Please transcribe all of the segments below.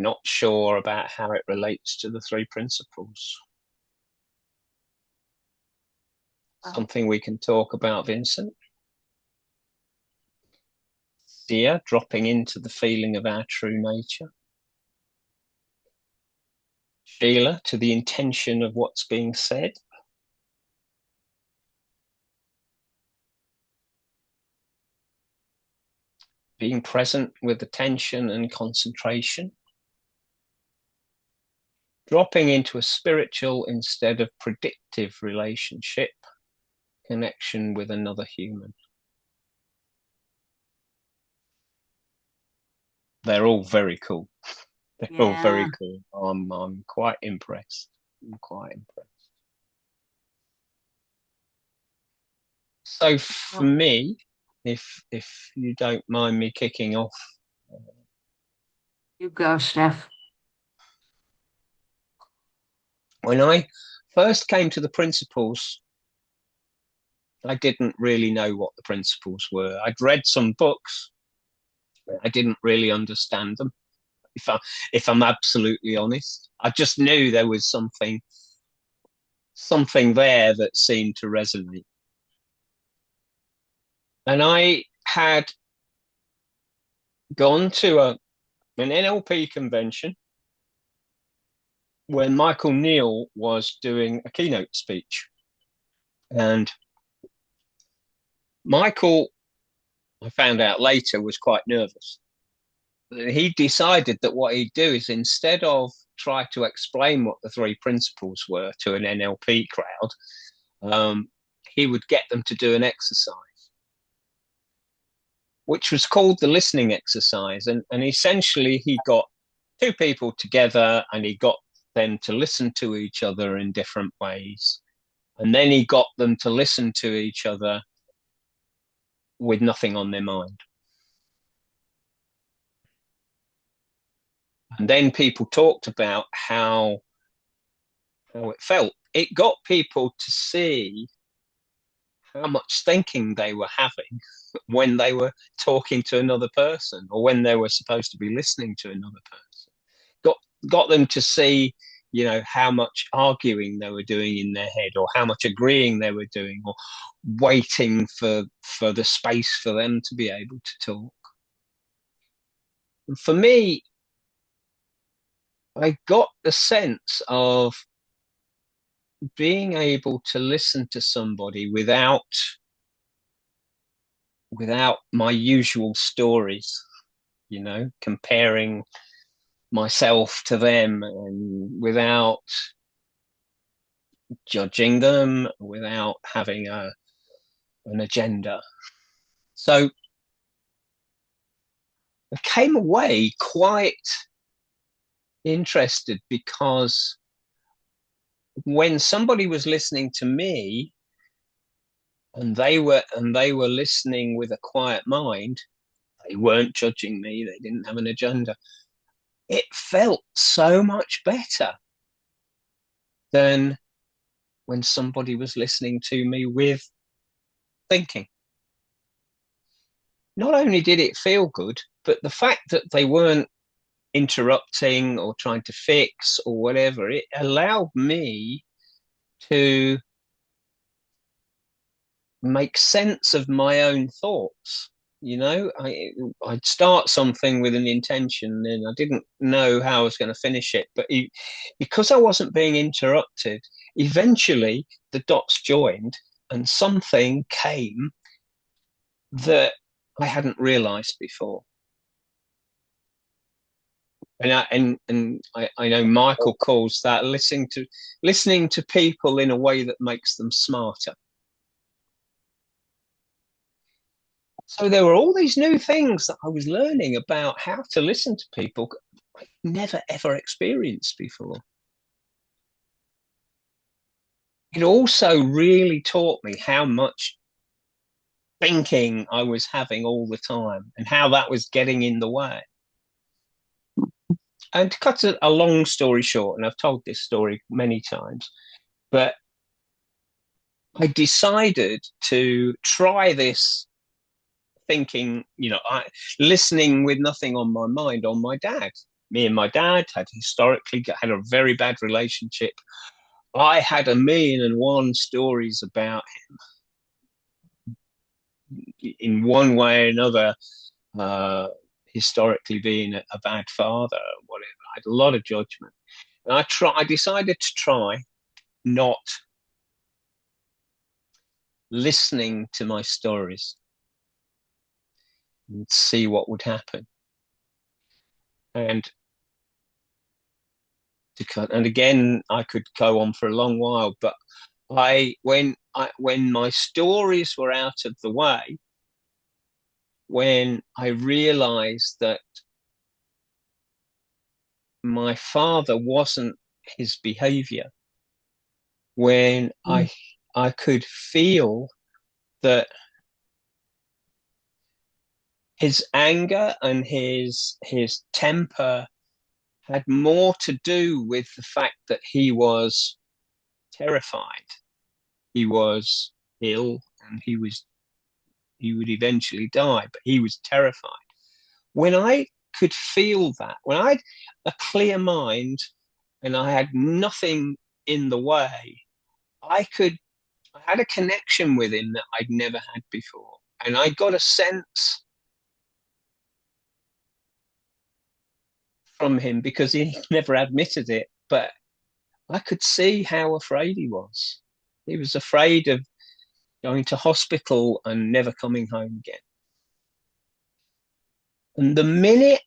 not sure about how it relates to the three principles. Something we can talk about, Vincent? Fear, dropping into the feeling of our true nature. Sheila, to the intention of what's being said. Being present with attention and concentration. Dropping into a spiritual instead of predictive relationship, connection with another human. They're all very cool. They're all very cool. I'm quite impressed. I'm quite impressed. So for me, if you don't mind me kicking off. You go, Stef. When I first came to the principles, I didn't really know what the principles were. I'd read some books. I didn't really understand them. If I'm absolutely honest, I just knew there was something there that seemed to resonate. And I had gone to an NLP convention when Michael Neal was doing a keynote speech. And Michael, I found out later, was quite nervous. He decided that what he'd do is, instead of try to explain what the three principles were to an NLP crowd, he would get them to do an exercise, which was called the listening exercise. And essentially, he got two people together and he got them to listen to each other in different ways. And then he got them to listen to each other with nothing on their mind. And then people talked about how it felt. It got people to see how much thinking they were having when they were talking to another person, or when they were supposed to be listening to another person. Got them to see, how much arguing they were doing in their head, or how much agreeing they were doing, or waiting for the space for them to be able to talk. And for me, I got the sense of being able to listen to somebody without my usual stories, comparing myself to them, and without judging them, without having an agenda. So I came away quite interested, because when somebody was listening to me and they were listening with a quiet mind, they weren't judging me, they didn't have an agenda, it felt so much better than when somebody was listening to me with thinking. Not only did it feel good, but the fact that they weren't interrupting or trying to fix or whatever, it allowed me to make sense of my own thoughts. I'd start something with an intention and I didn't know how I was going to finish it, but because I wasn't being interrupted, eventually the dots joined and something came that I hadn't realized before. And I know Michael calls that listening to people in a way that makes them smarter. So there were all these new things that I was learning about how to listen to people I've never ever experienced before. It also really taught me how much thinking I was having all the time and how that was getting in the way. And to cut a long story short, and I've told this story many times, but I decided to try this thinking, listening with nothing on my mind on my dad. me and my dad had historically had a very bad relationship. I had 1,000,001 stories about him in one way or another, uh, historically being a bad father or whatever. I had a lot of judgment. And I decided to try not listening to my stories and see what would happen. And and again, I could go on for a long while, but when my stories were out of the way, when I realized that my father wasn't his behavior, when I could feel that his anger and his temper had more to do with the fact that he was terrified, he was ill, and he would eventually die, but he was terrified. When I could feel that, when I had a clear mind and I had nothing in the way, I had a connection with him that I'd never had before. And I got a sense from him because he never admitted it, but I could see how afraid he was. He was afraid of going to hospital and never coming home again. And the minute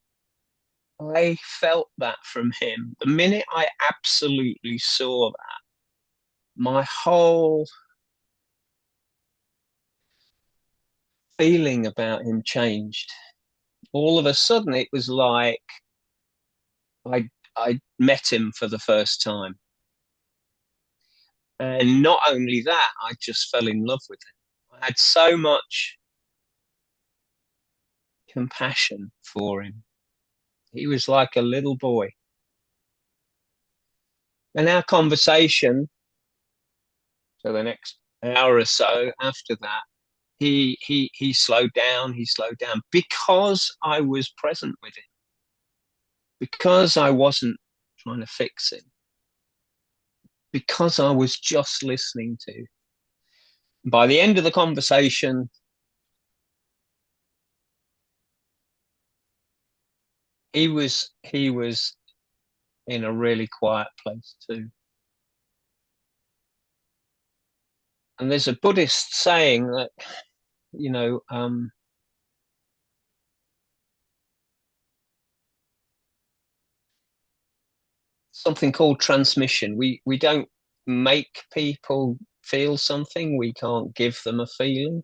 I felt that from him, the minute I absolutely saw that, my whole feeling about him changed. All of a sudden, it was like I met him for the first time. And not only that, I just fell in love with him. I had so much compassion for him. He was like a little boy. And our conversation, so the next hour or so after that, he slowed down. He slowed down because I was present with him, because I wasn't trying to fix him, because I was just listening to him. By the end of the conversation, he was in a really quiet place too. And there's a Buddhist saying that, you know, something called transmission. We don't make people feel something. We can't give them a feeling.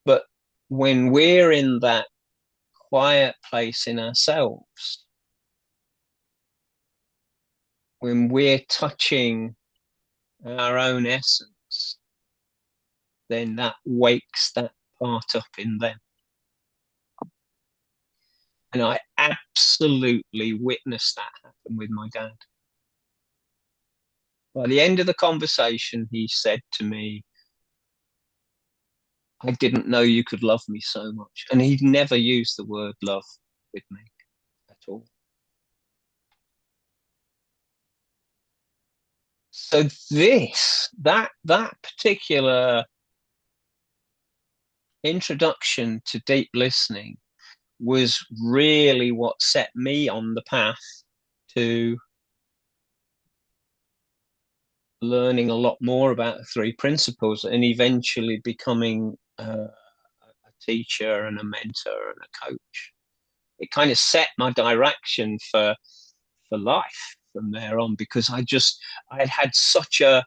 But when we're in that quiet place in ourselves, when we're touching our own essence, then that wakes that part up in them. And I absolutely witnessed that happen with my dad. By the end of the conversation, he said to me, I didn't know you could love me so much. And he'd never used the word love with me at all. So that particular introduction to deep listening was really what set me on the path to learning a lot more about the three principles and eventually becoming a teacher and a mentor and a coach. It kind of set my direction for life from there on because I had had such a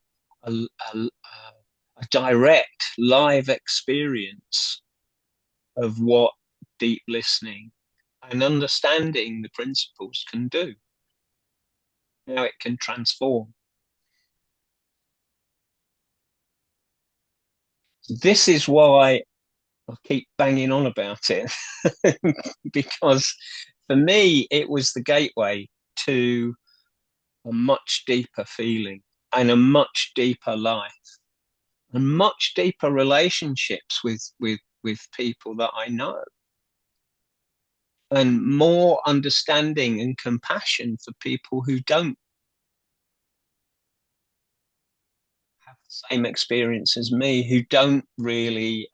direct live experience of what deep listening and understanding the principles can do, how it can transform. This is why I keep banging on about it because for me, it was the gateway to a much deeper feeling and a much deeper life and much deeper relationships with people that I know. and more understanding and compassion for people who don't have the same experience as me, who don't really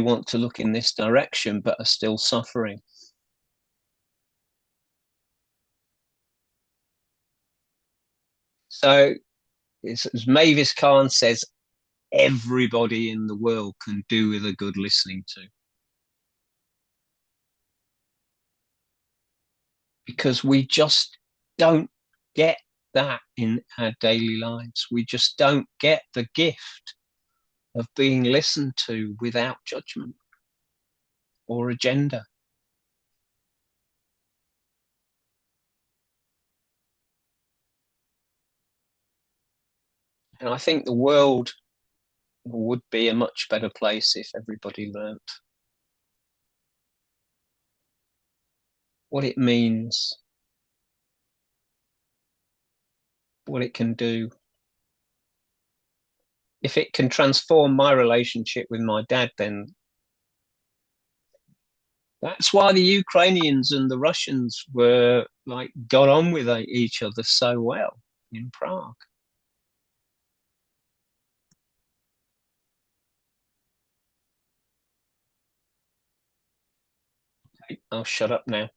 want to look in this direction, but are still suffering. So, as Mavis Karn says, everybody in the world can do with a good listening to. Because we just don't get that in our daily lives. We just don't get the gift of being listened to without judgment or agenda. And I think the world would be a much better place if everybody learnt what it means, what it can do. If it can transform my relationship with my dad, then that's why the Ukrainians and the Russians got on with each other so well in Prague. Okay, I'll shut up now.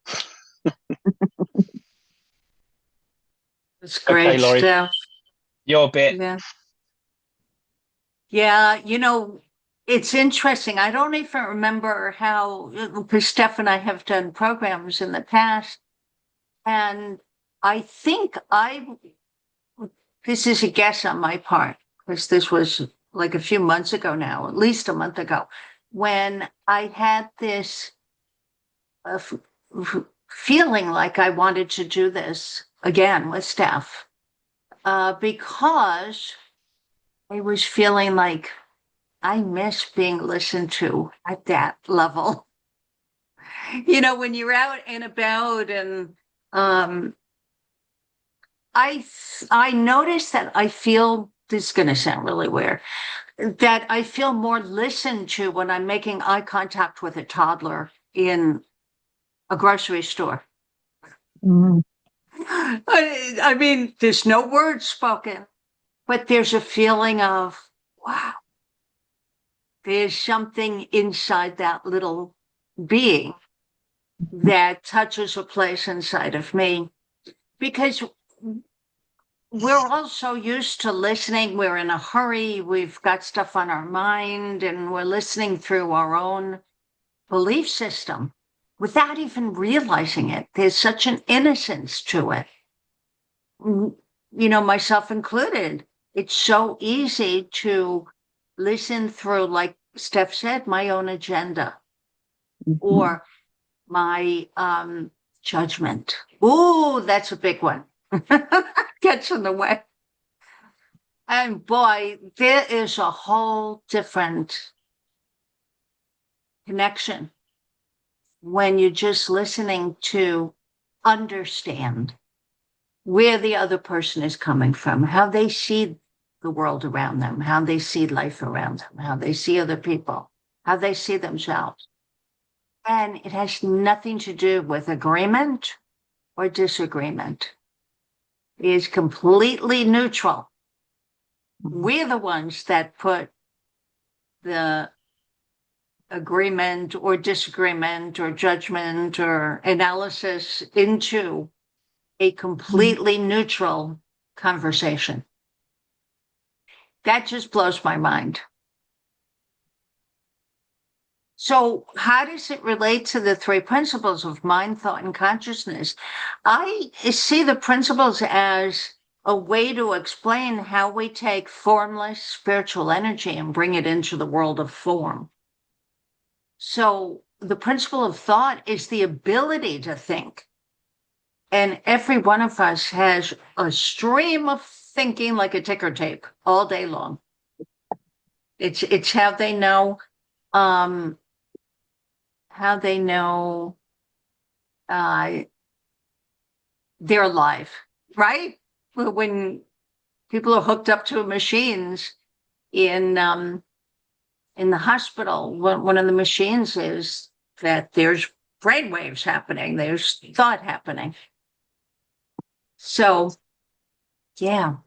It's great, okay, Laurie, Stef. your bit. Yeah. Yeah, it's interesting. I don't even remember how, because Steph and I have done programs in the past, and I think this is a guess on my part, because this was like a few months ago now, at least a month ago, when I had this feeling like I wanted to do this again with Steph, because I was feeling like I miss being listened to at that level. When you're out and about, and I notice that I feel, this is going to sound really weird, that I feel more listened to when I'm making eye contact with a toddler in a grocery store. Mm. I mean, there's no words spoken, but there's a feeling of, wow, there's something inside that little being that touches a place inside of me, because we're all so used to listening. We're in a hurry. We've got stuff on our mind, and we're listening through our own belief system without even realizing it. There's such an innocence to it. Myself included. It's so easy to listen through, like Steph said, my own agenda or my judgment. Ooh, that's a big one. Gets in the way. And boy, there is a whole different connection when you're just listening to understand where the other person is coming from, how they see the world around them, how they see life around them, how they see other people, how they see themselves. And it has nothing to do with agreement or disagreement. It is completely neutral. We're the ones that put the agreement or disagreement or judgment or analysis into a completely neutral conversation. That just blows my mind. So how does it relate to the three principles of mind, thought, and consciousness? I see the principles as a way to explain how we take formless spiritual energy and bring it into the world of form. So the principle of thought is the ability to think. And every one of us has a stream of thinking like a ticker tape all day long. It's how they know they're alive, right? When people are hooked up to machines in in the hospital, one of the machines is that there's brain waves happening, there's thought happening. So, yeah.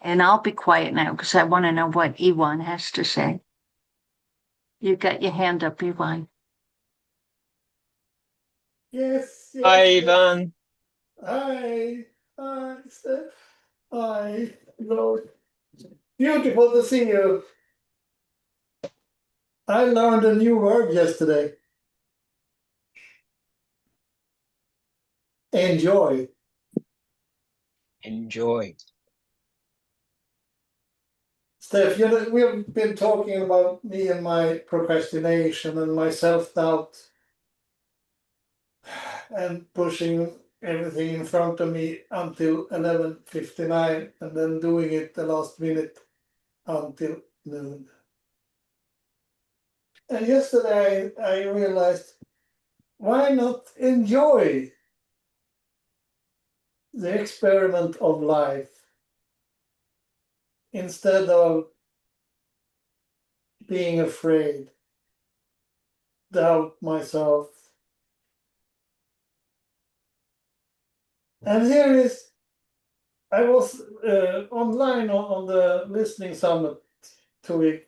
And I'll be quiet now because I want to know what Iwan has to say. You got your hand up, Iwan. Yes, Hi, yes, yes. Ivan. Hi, hi, Stef. Hi, hello. Beautiful to see you. I learned a new word yesterday. Enjoy. Enjoy. Steph, you know, we have been talking about me and my procrastination and my self-doubt and pushing everything in front of me until 11:59 and then doing it the last minute until noon. And yesterday I realized, why not enjoy the experiment of life instead of being afraid, doubt myself? And here is, I was online on the listening summit 2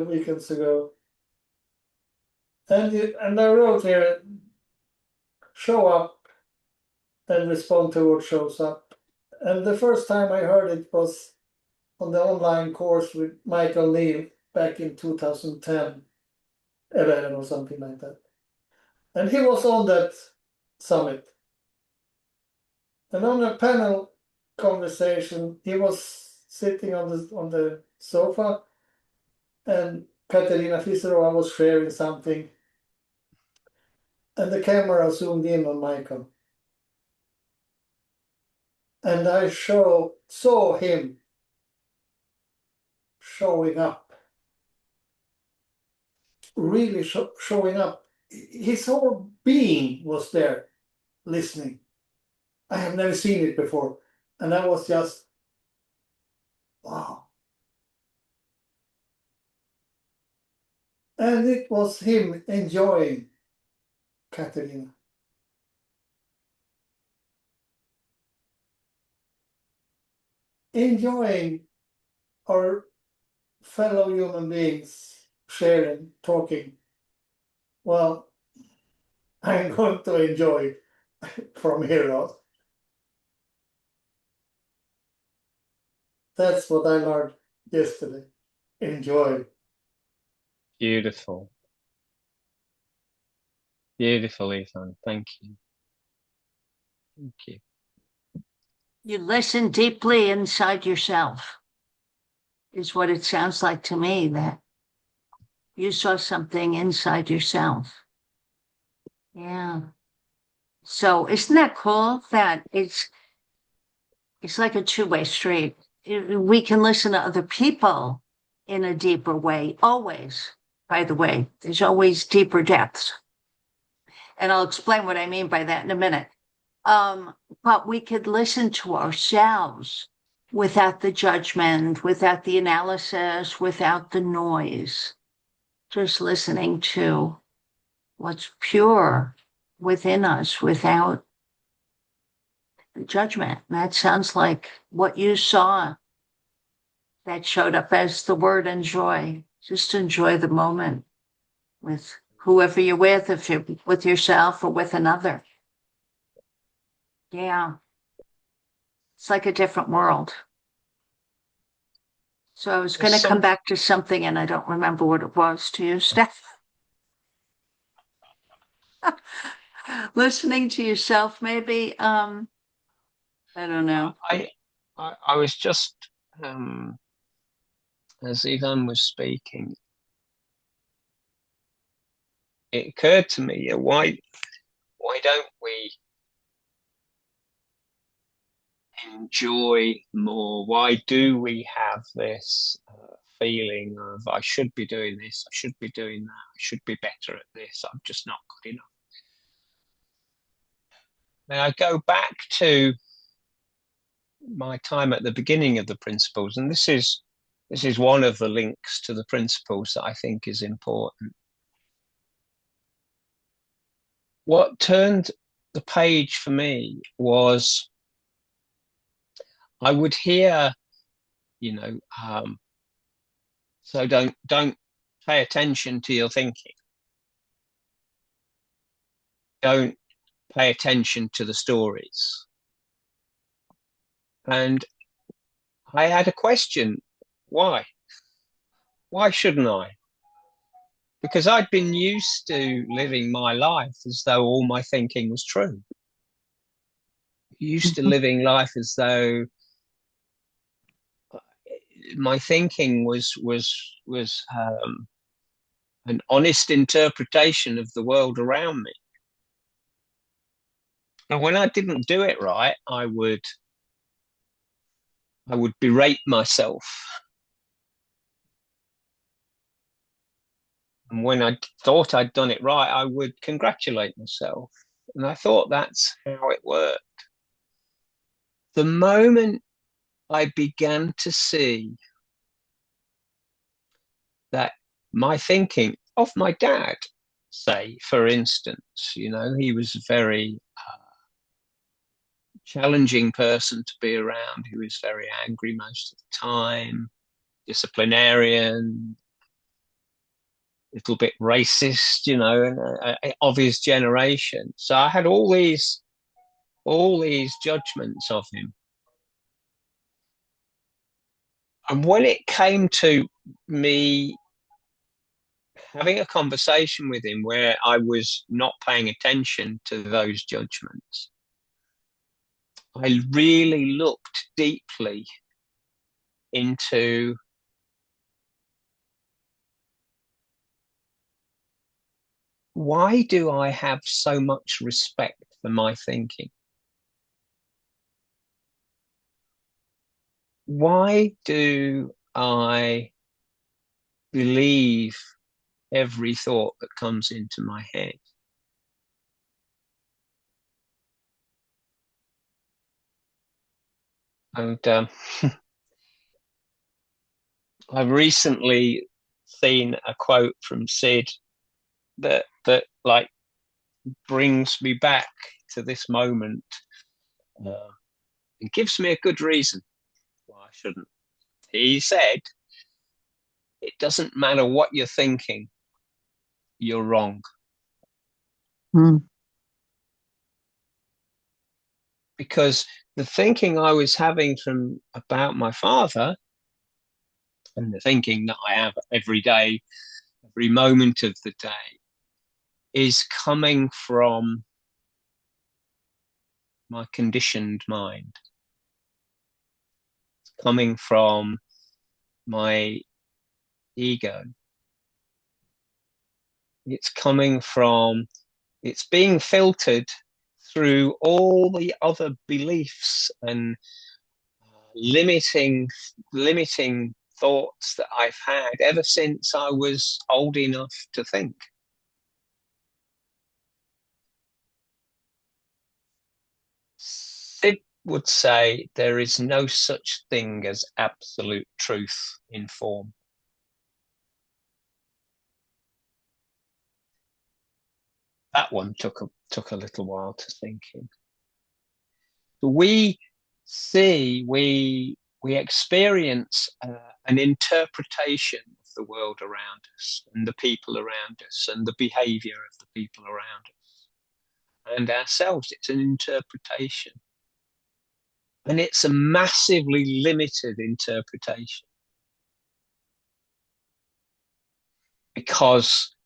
weekends ago, and I wrote here, show up and respond to what shows up. And the first time I heard it was on the online course with Michael Neal back in 2010, 11 or something like that. And he was on that summit. And on a panel conversation, he was sitting on the sofa, and Katerina Fisserova was sharing something, and the camera zoomed in on Michael. And I saw him showing up, really showing up. His whole being was there, listening. I have never seen it before. And I was just, wow. And it was him enjoying Katerina. Enjoying our fellow human beings sharing, talking. Well, I'm going to enjoy from here on. That's what I learned yesterday. Enjoy. Beautiful. Beautiful, Ivan. Thank you. Thank you. You listen deeply inside yourself, is what it sounds like to me, that you saw something inside yourself. Yeah. So isn't that cool that it's like a two-way street? We can listen to other people in a deeper way, always. By the way, there's always deeper depths. And I'll explain what I mean by that in a minute. But we could listen to ourselves without the judgment, without the analysis, without the noise, just listening to what's pure within us without judgment. That sounds like what you saw that showed up as the word enjoy. Just enjoy the moment with whoever you're with, if you're with yourself or with another. Yeah, it's like a different world. So I was There's going to come some back to something and I don't remember what it was. To you, Steph. Listening to yourself, maybe. I don't know. I was just as Ivan was speaking, it occurred to me, why don't we enjoy more? Why do we have this feeling of I should be doing this, I should be doing that, I should be better at this, I'm just not good enough? Now I go back to my time at the beginning of the principles, and this is This is one of the links to the principles that I think is important. What turned the page for me was I would hear, so don't pay attention to your thinking. Don't pay attention to the stories. And I had a question. Why? Why shouldn't I? Because I'd been used to living my life as though all my thinking was true. Used to living life as though my thinking was an honest interpretation of the world around me. And when I didn't do it right, I would berate myself. And when I thought I'd done it right, I would congratulate myself. And I thought that's how it worked. The moment I began to see that my thinking of my dad, say, for instance, he was a very challenging person to be around. He was very angry most of the time, disciplinarian, little bit racist, of his generation. So I had all these judgments of him. And when it came to me having a conversation with him where I was not paying attention to those judgments, I really looked deeply into why do I have so much respect for my thinking? Why do I believe every thought that comes into my head? And I've recently seen a quote from Sid that like brings me back to this moment. It gives me a good reason why I shouldn't. He said, "It doesn't matter what you're thinking, you're wrong." Because the thinking I was having about my father, and the thinking that I have every day, every moment of the day, is coming from my conditioned mind. It's coming from my ego. It's being filtered through all the other beliefs and limiting thoughts that I've had ever since I was old enough to think. Sid would say there is no such thing as absolute truth in form. That one took a little while to sink in. We experience an interpretation of the world around us and the people around us and the behavior of the people around us and ourselves. It's an interpretation. And it's a massively limited interpretation. Because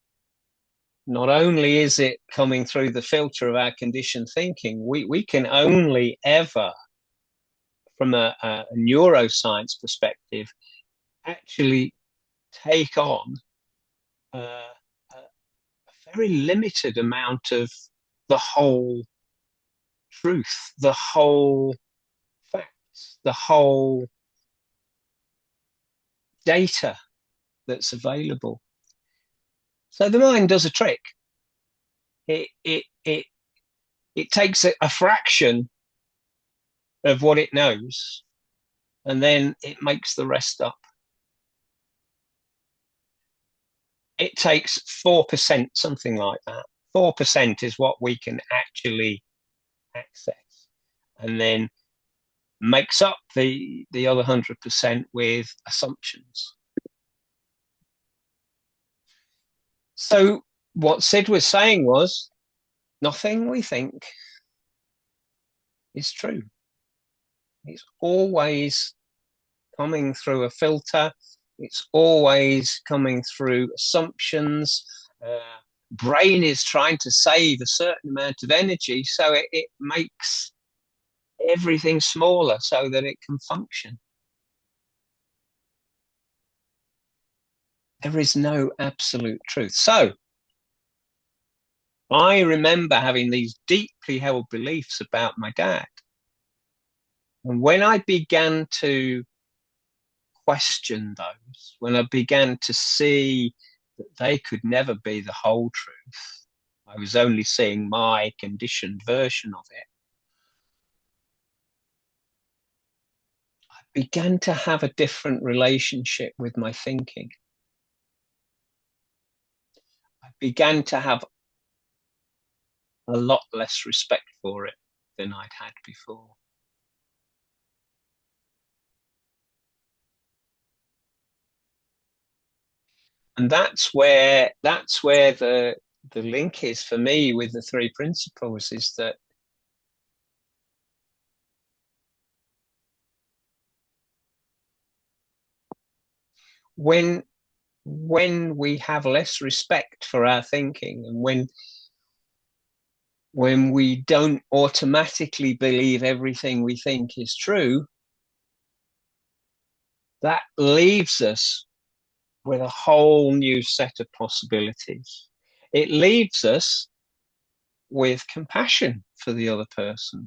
not only is it coming through the filter of our conditioned thinking, we can only ever, from a neuroscience perspective, actually take on a very limited amount of the whole truth, the whole facts, the whole data that's available. So the mind does a trick. It takes a fraction of what it knows, and then it makes the rest up. it takes 4%, something like that. 4% is what we can actually access, and then makes up the other 100% with assumptions. So what Sid was saying was, nothing we think is true. It's always coming through a filter. It's always coming through assumptions. Brain is trying to save a certain amount of energy, so it makes everything smaller so that it can function. There is no absolute truth. So I remember having these deeply held beliefs about my dad. And when I began to question those, when I began to see that they could never be the whole truth, I was only seeing my conditioned version of it, I began to have a different relationship with my thinking. I began to have a lot less respect for it than I'd had before. And that's where the link is for me with the three principles, is that when we have less respect for our thinking, and when we don't automatically believe everything we think is true, that leaves us with a whole new set of possibilities. It leaves us with compassion for the other person.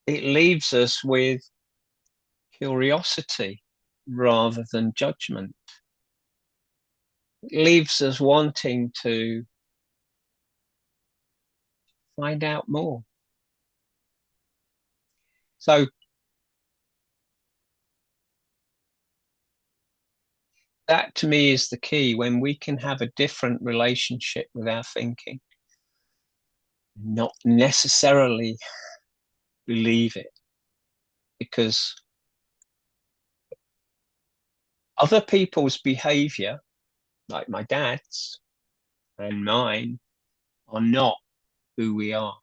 It leaves us with curiosity rather than judgment. It leaves us wanting to find out more. So that to me is the key. When we can have a different relationship with our thinking, not necessarily believe it, because other people's behavior, like my dad's and mine, are not who we are.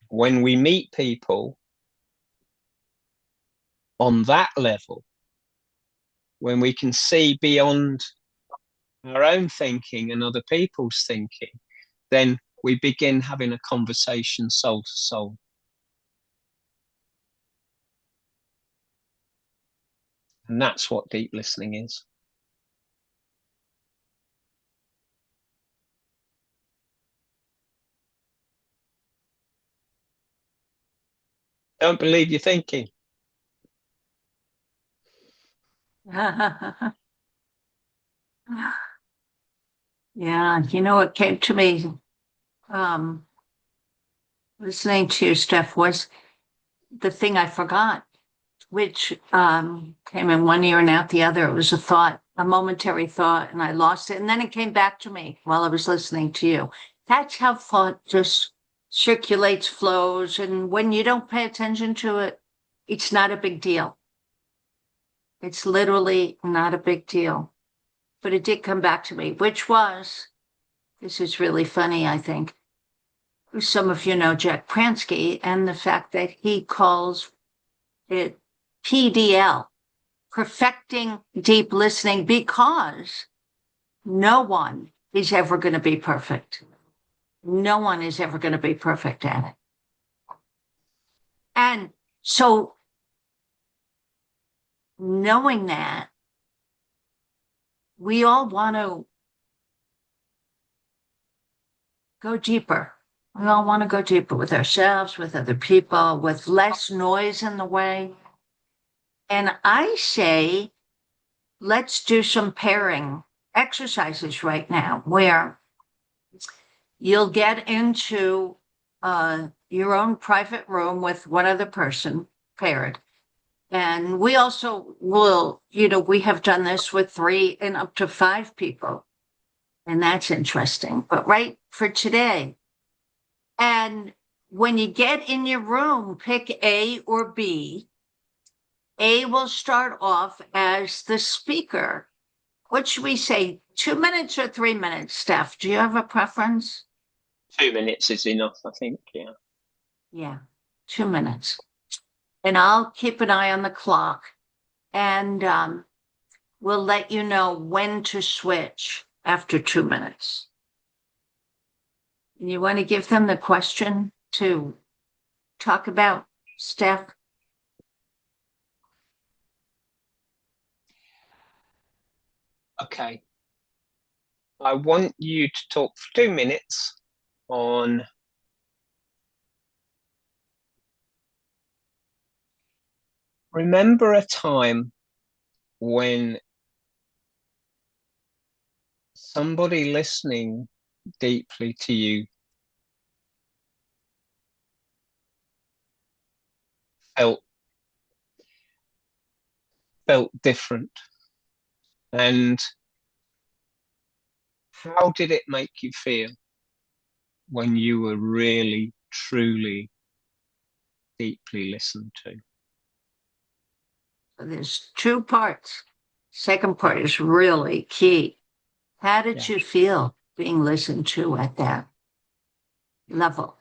When we meet people on that level, when we can see beyond our own thinking and other people's thinking, then we begin having a conversation soul to soul. And that's what deep listening is. Don't believe your thinking. Yeah, you know, it came to me listening to you, Steph, was the thing I forgot, which came in one ear and out the other. It was a thought, a momentary thought, and I lost it. And then it came back to me while I was listening to you. That's how thought just circulates, flows. And when you don't pay attention to it, it's not a big deal. It's literally not a big deal. But it did come back to me, which was, this is really funny, I think. Some of you know Jack Pransky and the fact that he calls it PDL, perfecting deep listening, because no one is ever going to be perfect. No one is ever going to be perfect at it. And so knowing that, we all want to go deeper. We all want to go deeper with ourselves, with other people, with less noise in the way. And I say, let's do some pairing exercises right now where you'll get into your own private room with one other person paired. And we also will, we have done this with 3 and up to 5 people. And that's interesting. But right for today. And when you get in your room, pick A or B. A will start off as the speaker. What should we say? 2 minutes or 3 minutes, Stef? Do you have a preference? 2 minutes is enough, I think. Yeah. Yeah, 2 minutes. And I'll keep an eye on the clock. And we'll let you know when to switch after 2 minutes. You want to give them the question to talk about, Stef? Okay. I want you to talk for 2 minutes on remember a time when somebody listening deeply to you felt different, and how did it make you feel when you were really truly deeply listened to? There's 2 parts. Second part is really key. How did you feel being listened to at that level?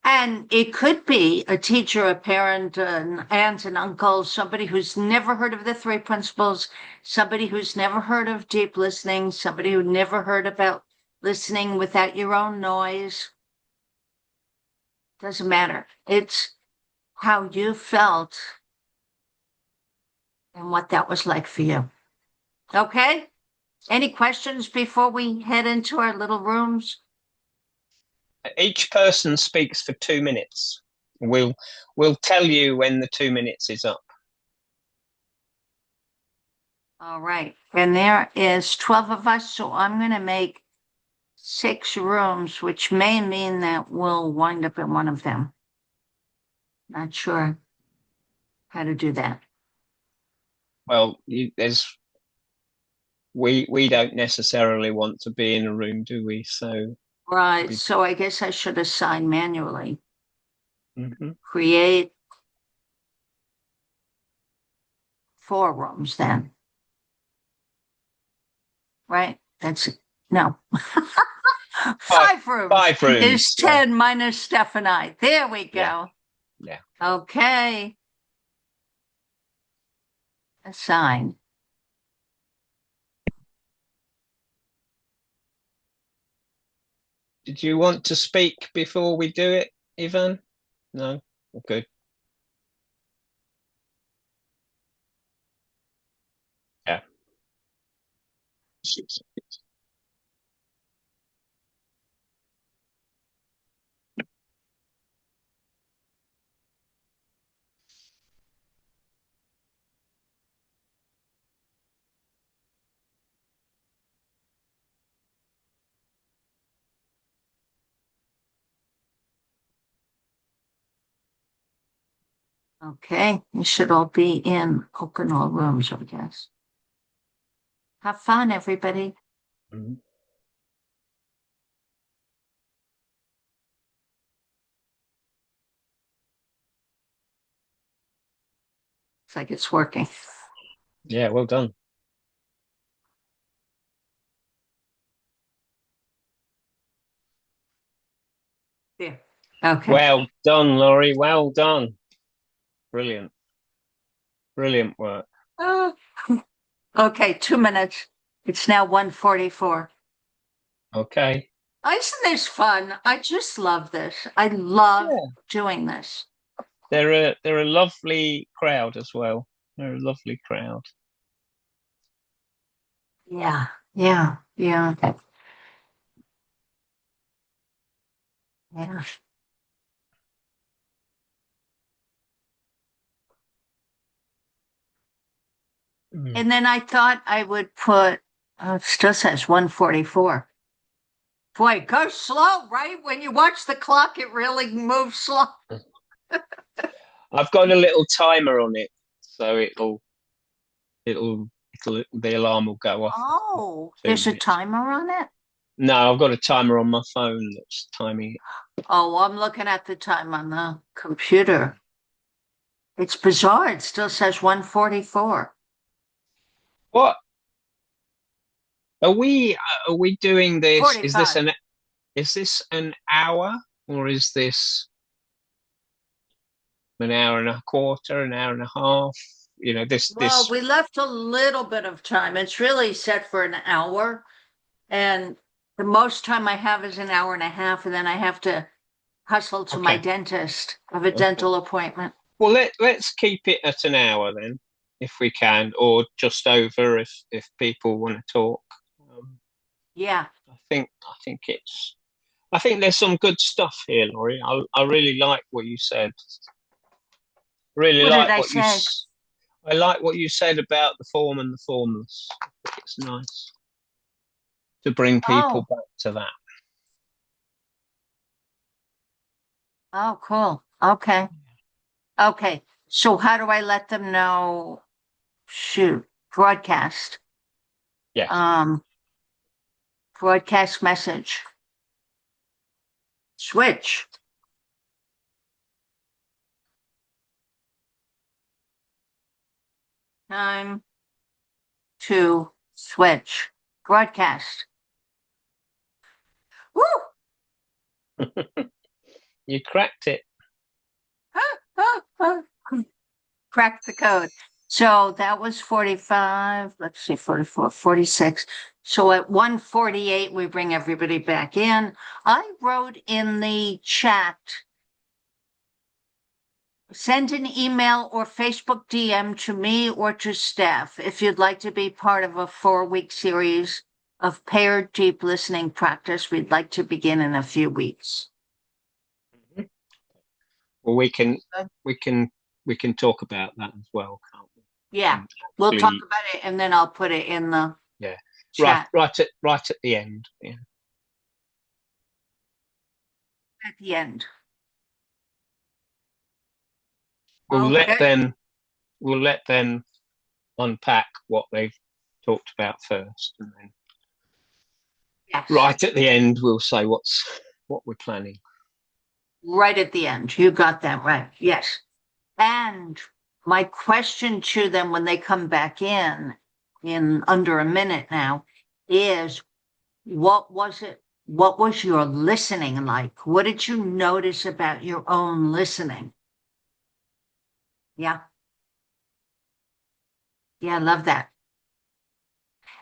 And it could be a teacher, a parent, an aunt, an uncle, somebody who's never heard of the 3 principles, somebody who's never heard of deep listening, somebody who never heard about listening without your own noise. Doesn't matter. It's how you felt and what that was like for you. Okay? Any questions before we head into our little rooms? Each person speaks for 2 minutes. We'll tell you when the 2 minutes is up. All right. And there is 12 of us, so I'm going to make 6 rooms, which may mean that we'll wind up in one of them. Not sure how to do that. Well, we don't necessarily want to be in a room, do we? So Right. So I guess I should assign manually. Mm-hmm. Create 4 rooms then. Right? That's no. 5 rooms. 5 rooms is 10 minus Stef and I. There we go. Yeah. Okay. Assign. Did you want to speak before we do it, Ivan? No? Good. Yeah. Okay. You should all be in open all rooms, I guess. Have fun, everybody. Mm-hmm. Looks like it's working. Yeah, well done. Yeah. Okay. Well done, Laurie. Well done. Brilliant. Brilliant work. Okay, 2 minutes. It's now 1:44. Okay. Isn't this fun? I just love this. I love doing this. They're a lovely crowd as well. They're a lovely crowd. Yeah, yeah, yeah. Yeah. And then I thought I would put, it still says 1:44. Boy, it goes slow, right? When you watch the clock, it really moves slow. I've got a little timer on it, so the alarm will go off Oh, in there's 2 a minutes. timer on it? No, I've got a timer on my phone that's timing it. Oh, I'm looking at the time on the computer. It's bizarre. It still says 1:44. What are we doing this? 45. Is this an hour, or is this an hour and a quarter, an hour and a half? You know, Well, this. we left a little bit of time. It's really set for an hour. And the most time I have is an hour and a half, and then I have to hustle to my Okay. dentist. I have a Okay. dental appointment. Well, let's keep it at an hour then, if we can, or just over if people want to talk. Um, Yeah. I think there's some good stuff here, Laurie. I really like what you said. Really What did like I what say? I like what you said about the form and the formless. I think it's nice to bring people Oh, back to that. oh, cool. Okay. Okay. So how do I let them know? Shoot, broadcast. Yes. Um, broadcast message. Switch. Time to switch. Broadcast. Woo! You cracked it. Crack the code. So that was 45. Let's see, 44, 46. So at 1:48, we bring everybody back in. I wrote in the chat, send an email or Facebook DM to me or to Stef if you'd like to be part of a 4-week series of paired deep listening practice. We'd like to begin in a few weeks. Mhm. Well, we can talk about that as well, can't we? Yeah, we'll talk about it and then I'll put it in the Yeah. chat Right at the end. Yeah. at the end. We'll let Okay. them we'll let them unpack what they've talked about first, and then Yes. right at the end we'll say what we're planning. Right at the end. You got that right. Yes. And my question to them when they come back in under a minute now is what was it? What was your listening like? What did you notice about your own listening? Yeah. Yeah, I love that.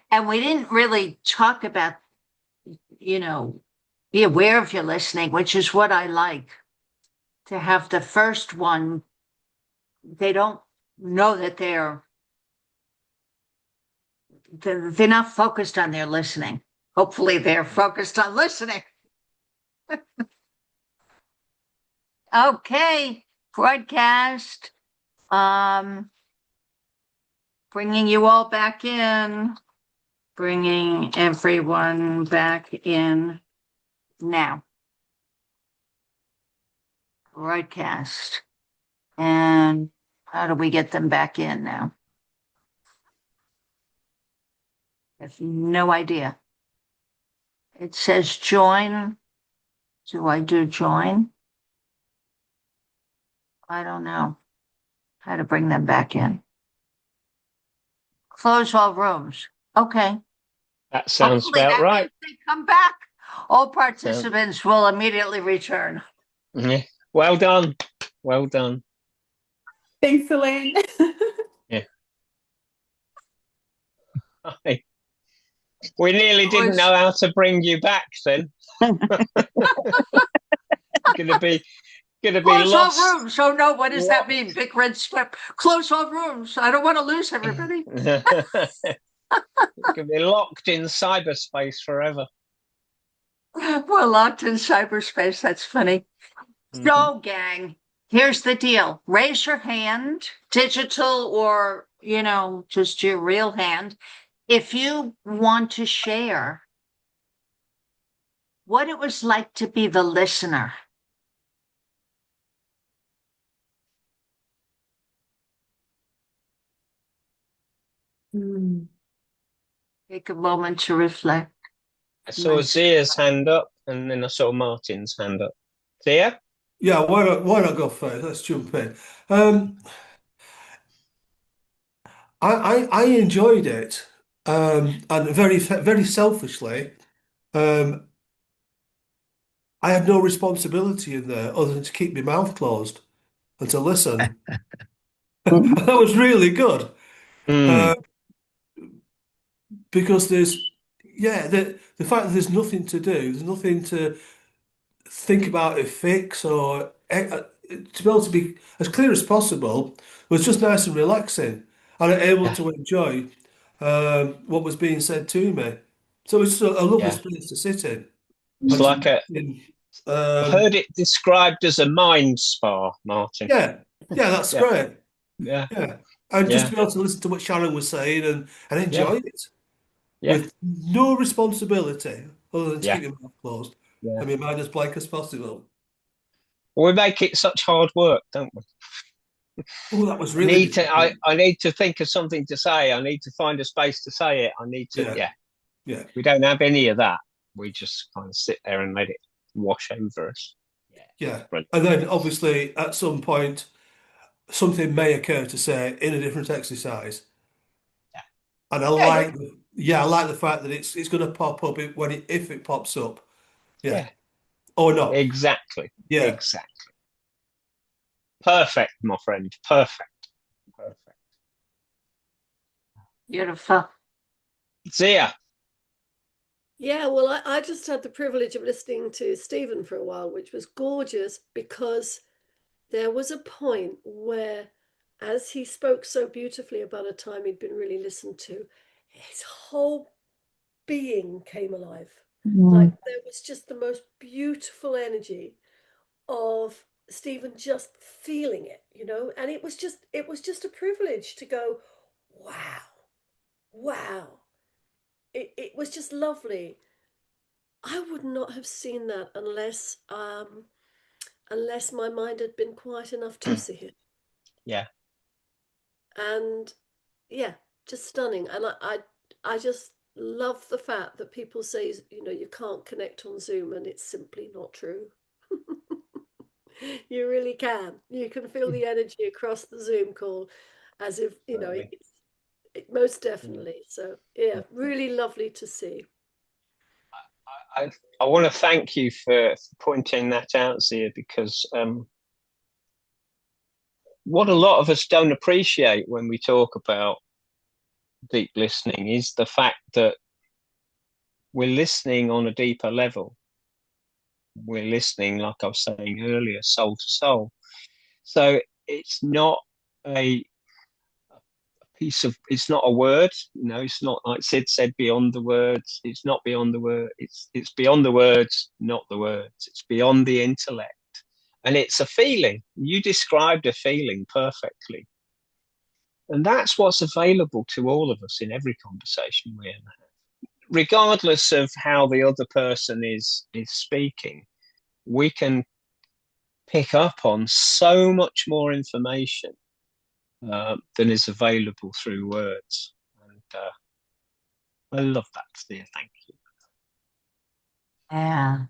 And we didn't really talk about, be aware of your listening, which is what I like to have the first one. They don't know that they're not focused on their listening. Hopefully they're focused on listening. Okay, broadcast. Bringing you all back in, bringing everyone back in now. Broadcast. And how do we get them back in now? I have no idea. It says join. Do I do join? I don't know how to bring them back in. Close all rooms. Okay. That sounds Hopefully about that right. means they come back. All So, participants will immediately return. yeah. Well done. Well done. Thanks, Elaine. Yeah. We nearly didn't know how to bring you back then. gonna be Close all lost. rooms. Oh no, what does that mean? Big red strip. Close all rooms. I don't want to lose everybody. Gonna be locked in cyberspace forever. We're locked in cyberspace. That's funny. So, gang, here's the deal. Raise your hand, digital or, just your real hand, if you want to share what it was like to be the listener. Mm. Take a moment to reflect. I saw Nice. Zia's hand up, and then I saw Martin's hand up. Zia? Yeah, why not go first? Let's jump in. I enjoyed it, and very selfishly, um, I had no responsibility in there other than to keep my mouth closed and to listen. That was really good, Hmm. uh, because yeah, the fact that there's nothing to do, there's nothing to think about a fix or to be able to be as clear as possible was just nice and relaxing, and I'm able Yeah. to enjoy what was being said to me. So it's a lovely Yeah. space to sit in It's and to like be a. in. I heard it described as a mind spa, Martin. Yeah, yeah, that's Yeah. great. Yeah. Yeah, and just Yeah. to be able to listen to what Sharon was saying and Yeah. enjoy it Yeah. with no responsibility other than to Yeah. keep your mouth closed Yeah. and your mind as blank as possible. We make it such hard work, don't we? Oh, that was I really need to. I, difficult. I need to think of something to say. I need to find a space to say it. I need to. Yeah, Yeah. yeah. We don't have any of that. We just kind of sit there and let it wash over us. Yeah. Yeah. Brilliant. And then obviously at some point something may occur to say in a different exercise. Yeah. And Yeah. Yeah. I like the fact that it's going to pop up if it pops up. Yeah. Yeah. Or not. Exactly. Yeah. Exactly. Perfect, my friend. Perfect. Perfect. Beautiful. Zia. Yeah, well, I just had the privilege of listening to Stephen for a while, which was gorgeous because there was a point where, as he spoke so beautifully about a time he'd been really listened to, his whole being came alive. Like there was just the most beautiful energy of Stephen just feeling it, and it was just a privilege to go, wow, wow. It was just lovely. I would not have seen that unless my mind had been quiet enough to see it. Yeah. And yeah, just stunning. And I just love the fact that people say, you can't connect on Zoom, and it's simply not true. You really can. You can feel the energy across the Zoom call as if, Absolutely. most Mm. definitely. So yeah, really lovely to see. I want to thank you for pointing that out, Zia, because what a lot of us don't appreciate when we talk about deep listening is the fact that we're listening on a deeper level. We're listening, like I was saying earlier, soul to soul. So it's not a it's not a word, it's not like Sid said, beyond the words. It's not beyond the word. It's beyond the words, not the words. It's beyond the intellect. And it's a feeling. You described a feeling perfectly. And that's what's available to all of us in every conversation we ever have. Regardless of how the other person is speaking, we can pick up on so much more information than is available through words. And I love that, Thea. Thank you. Yeah.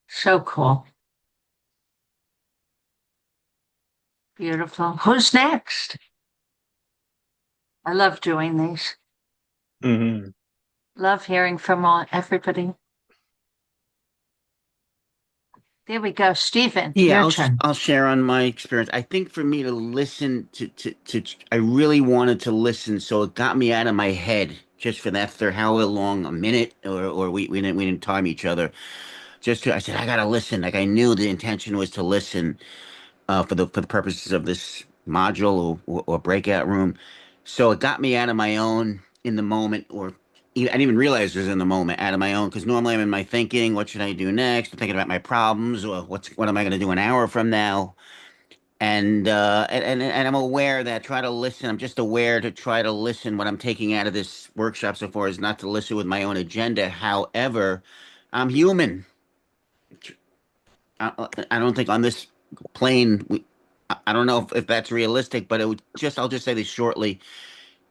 So cool. Beautiful. Who's next? I love doing these. Mm-hmm. Love hearing from everybody. There we go. Stephen, Yeah, your turn. I'll share on my experience. I think for me to listen to I really wanted to listen, so it got me out of my head just for that for however long, a minute, or we didn't time each other. I said I gotta listen. Like I knew the intention was to listen, for the purposes of this module or breakout room. So it got me out of my own in the moment, or I didn't even realize it was in the moment, out of my own. Because normally I'm in my thinking, what should I do next? I'm thinking about my problems, or what am I going to do an hour from now? And I'm aware that try to listen. I'm just aware to try to listen. What I'm taking out of this workshop so far is not to listen with my own agenda. However, I'm human. I don't think on this plane, I don't know if that's realistic, but I'll just say this shortly.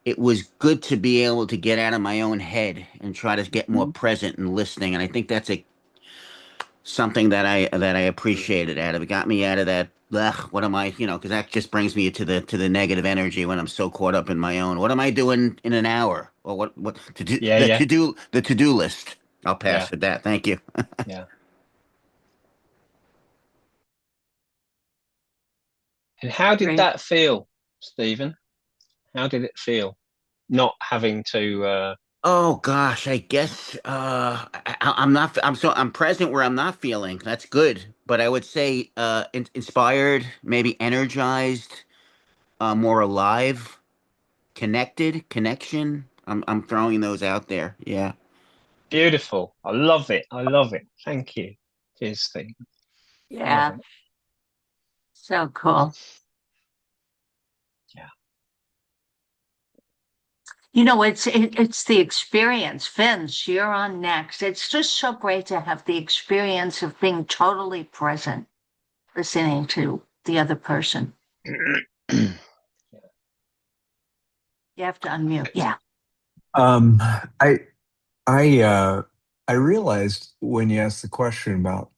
it was good to be able to get out of my own head and try to get more present and listening. And I think that's something that I appreciated out of it. Got me out of that. Ugh, what am I? Because that just brings me to the negative energy when I'm so caught up in my own. What am I doing in an hour? Or what to do? Yeah, The yeah, to do list. I'll yeah, pass with that. Thank you. yeah. And how did Great. that feel, Stephen? How did it feel not having to? Oh gosh, I guess I'm not. I'm present where I'm not feeling. That's good, but I would say inspired, maybe energized, more alive, connected, connection. I'm throwing those out there. Yeah. Beautiful. I love it. I love it. Thank you. Cheers, Stephen. Love Yeah. it. So cool. Yeah. It's the experience. Vince, you're on next. It's just so great to have the experience of being totally present, listening to the other person. You have to unmute. Yeah. Um, I I realized when you asked the question about,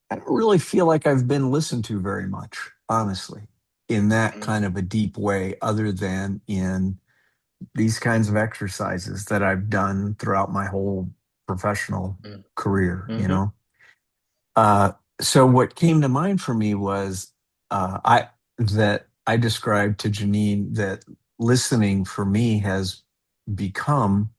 I don't really feel like I've been listened to very much, honestly, in that kind of a deep way, other than in these kinds of exercises that I've done throughout my whole professional career, you Mm-hmm. know? Uh, so what came to mind for me was I that I described to Janine that listening for me has become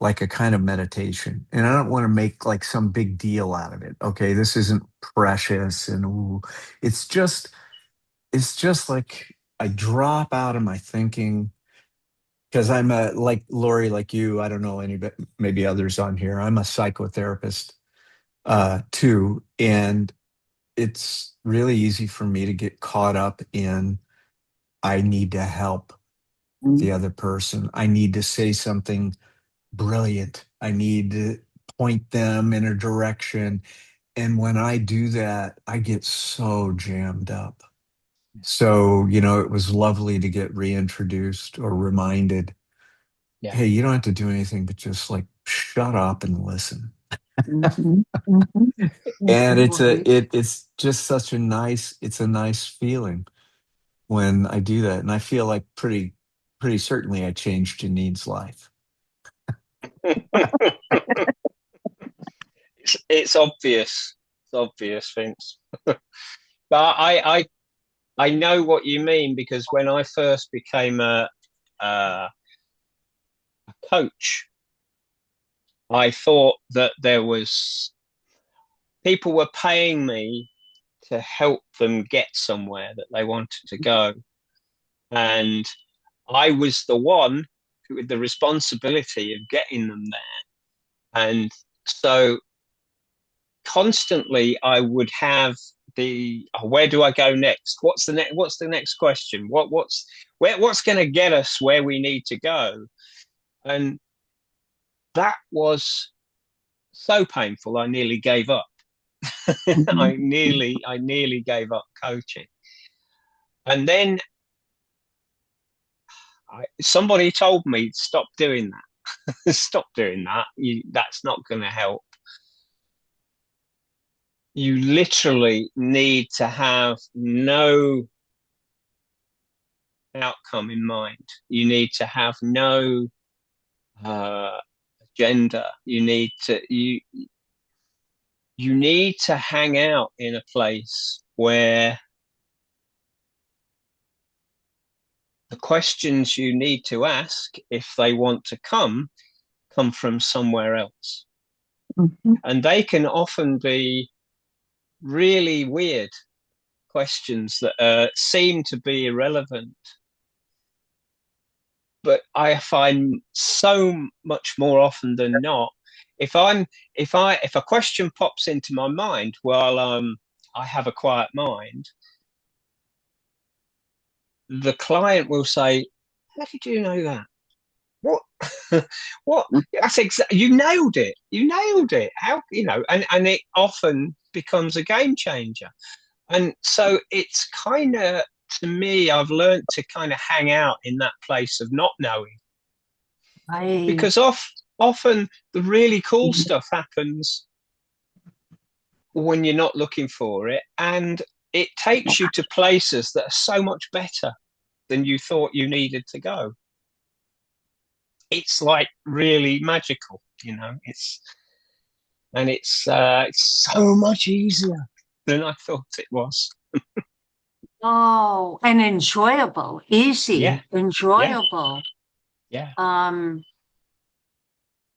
like a kind of meditation. And I don't want to make like some big deal out of it. Okay, this isn't precious and ooh. It's just it's just like I drop out of my thinking because I'm a like Lori, like you, I don't know anybody, maybe others on here. I'm a psychotherapist too. And it's really easy for me to get caught up in I need to help the other person. I need to say something brilliant. I need to point them in a direction. And when I do that, I get so jammed up. So, it was lovely to get reintroduced or reminded, Yeah. hey, you don't have to do anything but just like shut up and listen. Mhm, mhm. And Right. it's just such it's a nice feeling when I do that. And I feel like pretty certainly I changed Janine's life. It's obvious. It's obvious, Vince. But I know what you mean because when I first became a coach, I thought that there was people were paying me to help them get somewhere that they wanted to go. And I was the one with the responsibility of getting them there. And so constantly I would have where do I go next? What's the next question? What's going to get us where we need to go? And that was so painful. I nearly gave up. Mhm. I nearly gave up coaching. And then somebody told me, stop doing that. Stop doing that. That's not going to help. You literally need to have no outcome in mind. You need to have no uh, agenda. You need to hang out in a place where the questions you need to ask, if they want to come from somewhere else. Mhm. And they can often be really weird questions that seem to be irrelevant. But I find so much more often than not, if a question pops into my mind while I have a quiet mind, the client will say, "How did you know that? What? What? That's exactly. You nailed it. You nailed it. How? And it often becomes a game changer. And so it's kind of to me, I've learned to kind of hang out in that place of not knowing, because often the really cool stuff happens when you're not looking for it, and it takes you to places that are so much better than you thought you needed to go. It's like really magical, you know. It's so much easier than I thought it was. Oh, and enjoyable, easy, Yeah, enjoyable. yeah,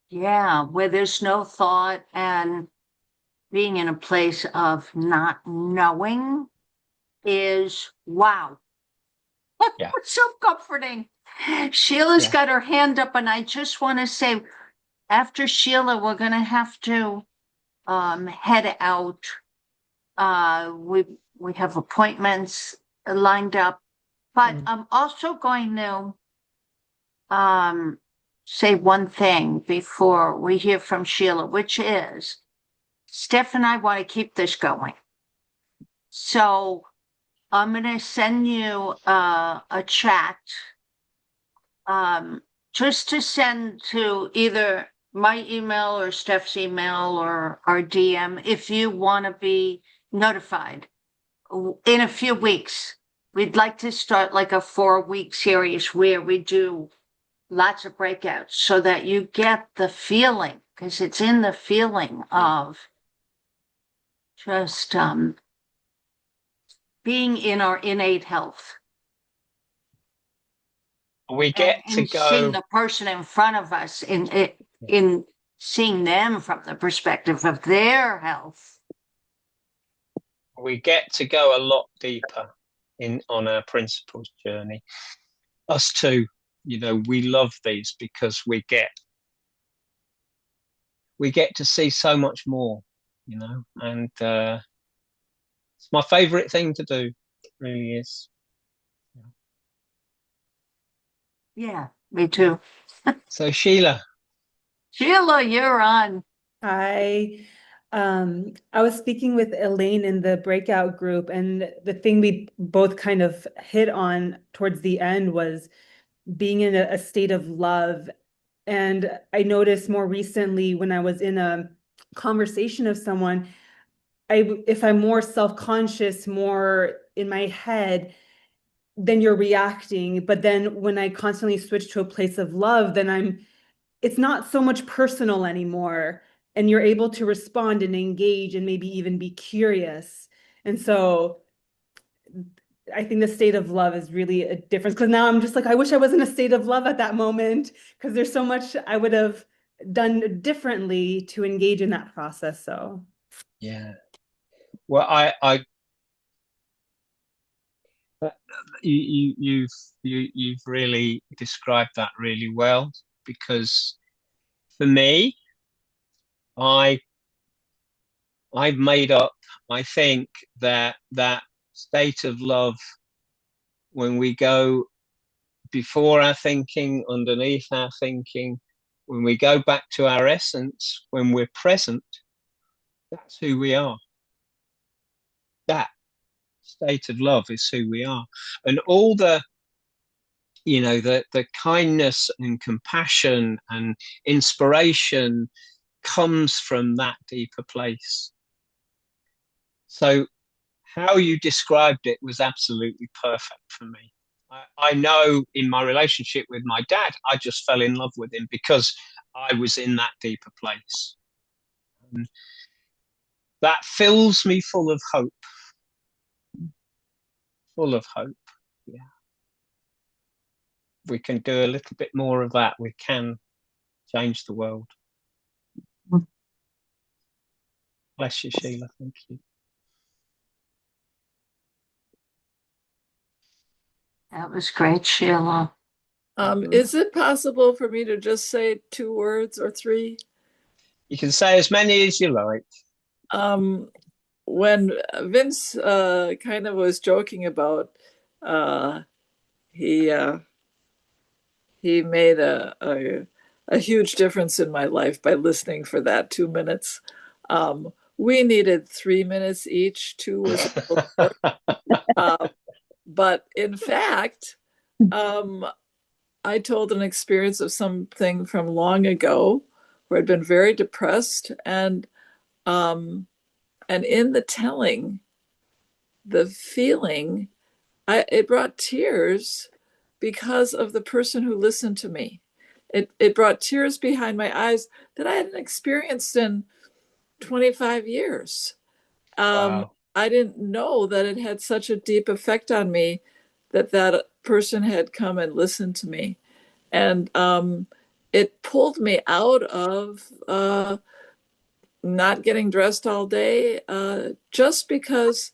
Yeah, where there's no thought and being in a place of not knowing is wow. yeah, It's so comforting. Sheila's yeah. got her hand up, and I just want to say, after Sheila, we're gonna have to head out. We have appointments lined up, but I'm also going to say one thing before we hear from Sheila, which is Steph and I want to keep this going. So I'm going to send you a chat just to send to either my email or Steph's email or our DM if you want to be notified. In a few weeks, we'd like to start like a 4-week series where we do lots of breakouts so that you get the feeling, because it's in the feeling of just being in our innate health. We get to And seeing go. the person in front of us in seeing them from the perspective of their health. We get to go a lot deeper on our principles journey. Us too, you know, we love these because we get to see so much more, you know, and it's my favorite thing to do. It really is. Yeah, me too. So Sheila, You're on. I was speaking with Elaine in the breakout group, and the thing we both kind of hit on towards the end was being in a state of love. And I noticed more recently when I was in a conversation of someone, if I'm more self-conscious, more in my head, then you're reacting. But then when I constantly switch to a place of love, then it's not so much personal anymore. And you're able to respond and engage and maybe even be curious. And so I think the state of love is really a difference, because now I'm just like, I wish I was in a state of love at that moment, because there's so much I would have done differently to engage in that process. So yeah. Well, you've really described that really well, because for me, I've made up, I think, that state of love, when we go before our thinking, underneath our thinking, when we go back to our essence, when we're present, that's who we are. That state of love is who we are. And all the, you know, the kindness and compassion and inspiration comes from that deeper place. So how you described it was absolutely perfect for me. I know in my relationship with my dad, I just fell in love with him because I was in that deeper place. And that fills me full of hope. Full of hope. Yeah. If we can do a little bit more of that, we can change the world. Bless you, Sheila. Thank you. That was great, Sheila. Is it possible for me to just say 2 words or 3? You can say as many as you like. When Vince kind of was joking about he made a huge difference in my life by listening for that 2 minutes. We needed 3 minutes each. 2 was a little short. But in fact, I told an experience of something from long ago where I'd been very depressed, and in the telling, the feeling, it brought tears because of the person who listened to me. It brought tears behind my eyes that I hadn't experienced in 25 years. Wow. I didn't know that it had such a deep effect on me, that that person had come and listened to me. And it pulled me out of not getting dressed all day, just because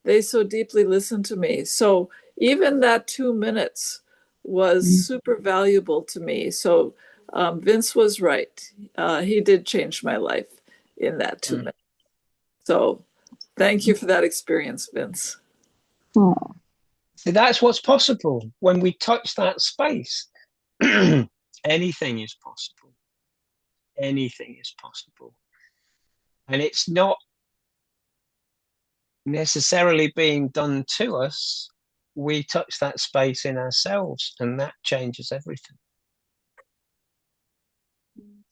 they so deeply listened to me. So even that 2 minutes was super valuable to me. So Vince was right. He did change my life in that 2 minutes. So thank you for that experience, Vince. See, that's what's possible when we touch that space. Anything is possible. Anything is possible. And it's not necessarily being done to us. We touch that space in ourselves, and that changes everything.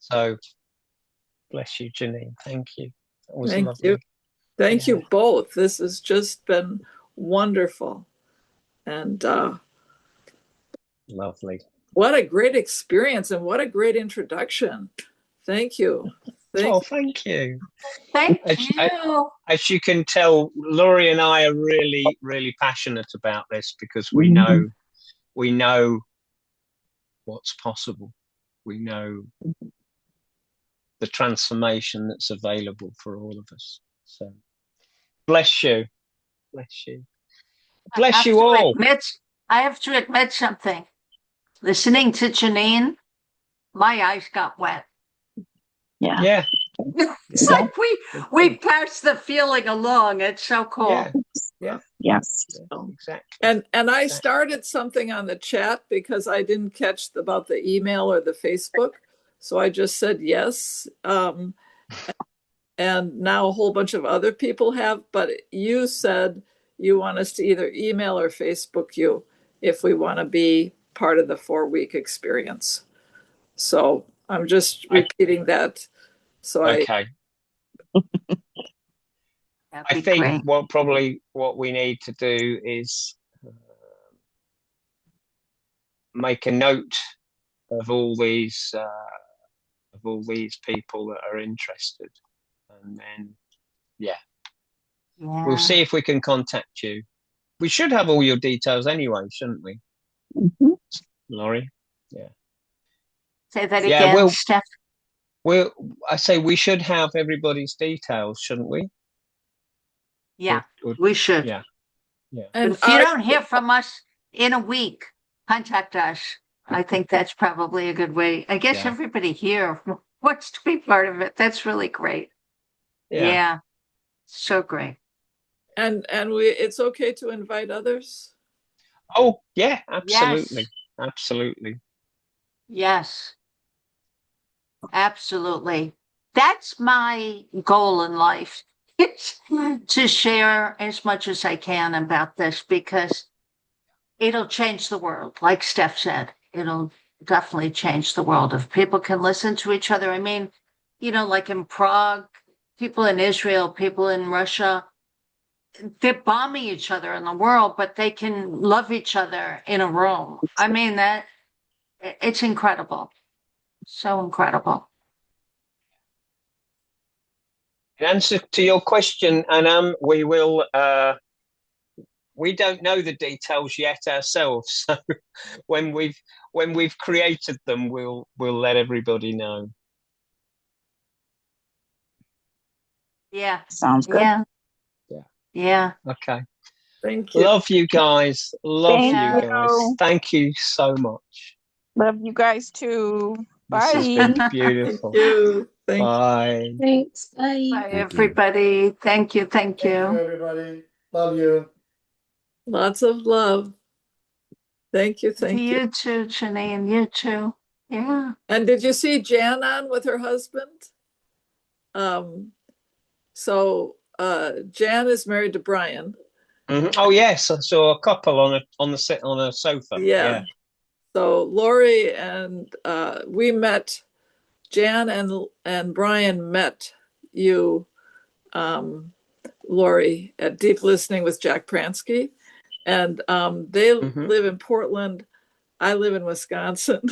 So, bless you, Janine. Thank you. That was Thank lovely. you. Thank Yeah. you both. This has just been wonderful. And Lovely. what a great experience, and what a great introduction. Thank you. Thank you. Thank As, you. as you can tell, Laurie and I are really, really passionate about this because we know what's possible. We know the transformation that's available for all of us. So bless you. Bless you. Bless you all. I have to admit something. Listening to Janine, my eyes got wet. Yeah. It's like we passed the feeling along. It's so cool. Yeah. Yes. Exactly. And I started something on the chat because I didn't catch about the email or the Facebook. So I just said yes. And now a whole bunch of other people have, but you said you want us to either email or Facebook you if we want to be part of the 4-week experience. So I'm just repeating that. So okay. I think what we need to do is make a note of all these people that are interested, and then we'll see if we can contact you. We should have all your details anyway, shouldn't we, Laurie? Yeah. Say that again, Stef. I say we should have everybody's details, shouldn't we? Yeah, we should. Yeah. And if you don't hear from us in a week, contact us. I think that's probably a good way. I guess everybody here wants to be part of it. That's really great. Yeah. So great. And it's okay to invite others? Oh, yeah, absolutely. Yes. Absolutely. Yes. Absolutely. That's my goal in life. It's to share as much as I can about this because it'll change the world. Like Steph said, it'll definitely change the world if people can listen to each other. I mean, like in Prague, people in Israel, people in Russia, they're bombing each other in the world, but they can love each other in a room. I mean, it's incredible. So incredible. In answer to your question, Anam, we will. We don't know the details yet ourselves, so when we've created them, we'll let everybody know. Yeah. Sounds good. Yeah. Okay. Thank you. Love you guys. Love you guys. Thank you so much. Love you guys too. Bye. This has been beautiful. Thank you. Bye. Thanks. Bye. Bye, everybody. Thank you. Thank you, everybody. Love you. Lots of love. Thank you. Thank you. You too, Janine. You too. Yeah. And did you see Jan on with her husband? So Jan is married to Brian, Oh yes, I saw a couple on a sofa. Yeah. So Lori and we met. Jan and Brian met you, Lori, at Deep Listening with Jack Pransky, and they live in Portland. I live in Wisconsin.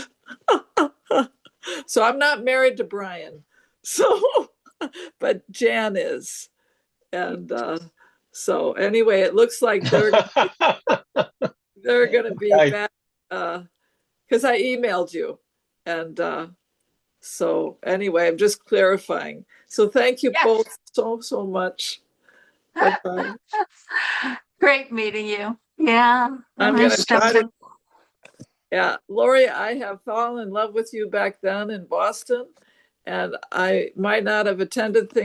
So I'm not married to Brian. So, but Jan is. And so anyway, it looks like they're going to be back because I emailed you. And so anyway, I'm just clarifying. So thank you both so much. Bye-bye. Great meeting you. Yeah. I'm going to try to. Yeah, Lori, I have fallen in love with you back then in Boston, and I might not have attended things